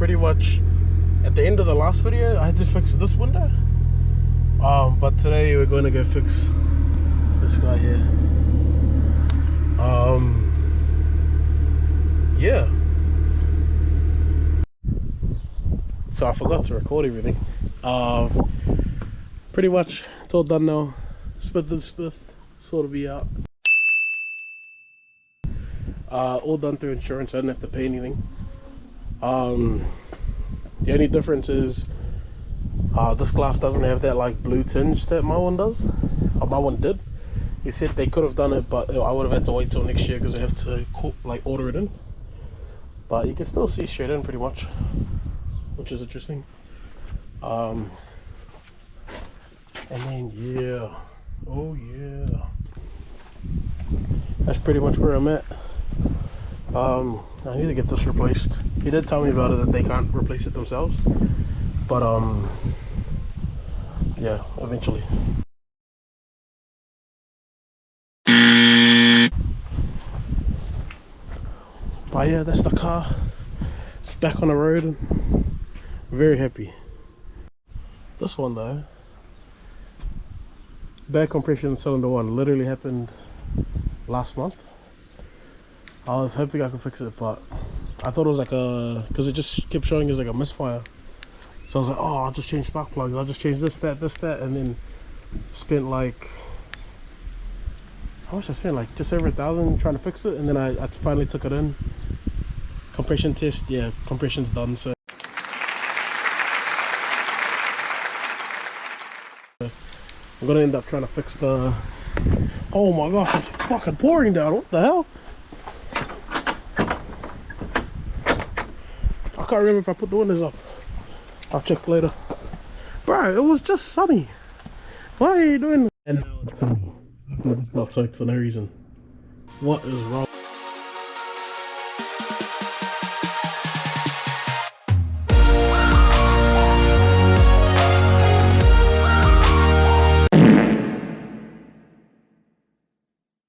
pretty much at the end of the last video I had to fix this window, but today we're going to go fix this guy here. Yeah, so I forgot to record everything. Pretty much it's all done now. Spit the spiff sort of be out. All done through insurance. I didn't have to pay anything. The only difference is this glass doesn't have that like blue tinge that my one does, or my one did. He said they could have done it, but I would have had to wait till next year because I have to like order it in. But you can still see straight in pretty much, which is interesting. And then yeah, oh yeah, that's pretty much where I'm at. I need to get this replaced. He did tell me about it that they can't replace it themselves, but yeah, eventually. But yeah, that's the car. It's back on the road and very happy. This one though, bad compression cylinder 1, literally happened last month. I was hoping I could fix it, but I thought it was like a, because it just kept showing as like a misfire. So I was like, oh, I'll just change spark plugs, I'll just change this, that, and then spent like, how much I spent? Like just over $1,000 trying to fix it, and then I finally took it in. Compression test, yeah, compression's done, so I'm gonna end up trying to fix the, oh my gosh, it's fucking pouring down, what the hell? I can't remember if I put the windows up. I'll check later. Bro, it was just sunny. Why are you doing that? And now it's sunny. I've got for no reason. What is wrong?